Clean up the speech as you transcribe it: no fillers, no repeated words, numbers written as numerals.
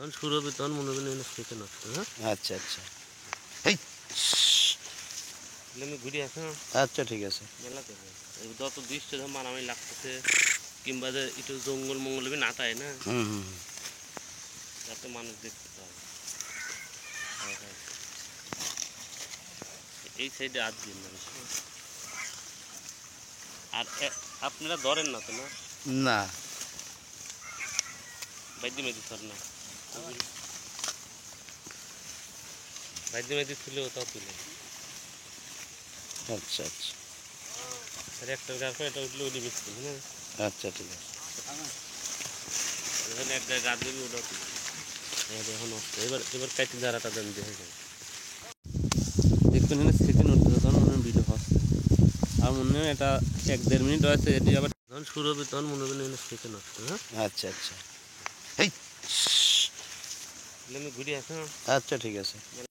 যখন শুরু হবে তখন মনে করেন এখানে থেকে নষ্ট। হ্যাঁ, আচ্ছা আচ্ছা। এই আমি ঘুরে আসি। হ্যাঁ, আচ্ছা ঠিক আছে। মেলা থেকে যত দৃশ্য মারামারি লাগতেছে কিংবা যে একটু জঙ্গল মঙ্গল না তাই না, হুম হুম হুম। যাতে মানুষ দেখতে পায়। হ্যাঁ হ্যাঁ, এই সাইডে আর দিন মানুষ। আর আপনারা ধরেন না তো? না, না। বাইদি মেদি ধর না, বাইদি মেদি তুলেও তাও তুলে। আচ্ছা আচ্ছা। আর একটা গাছ এটা উঠলে ওটি বেশি তুলি। হ্যাঁ, আচ্ছা ঠিক আছে। যখন এক জায়গায় গাছ দেবে ওটাও তুলি। এখন এবার এবার কাটি ধারাটা দেন দেখে যাবে। দেখবেন এখানে সেকেন্ড উঠতেছে তখন মনে হয় ভিডিও হচ্ছে। আর মনে হয় এটা 1-1.5 মিনিট হয়েছে, এটি আবার যখন শুরু হবে তখন মনে করেন এখানে সেকেন্ড হচ্ছে। হ্যাঁ, আচ্ছা আচ্ছা। এই আমি ঘুরে আসি। আচ্ছা ঠিক আছে।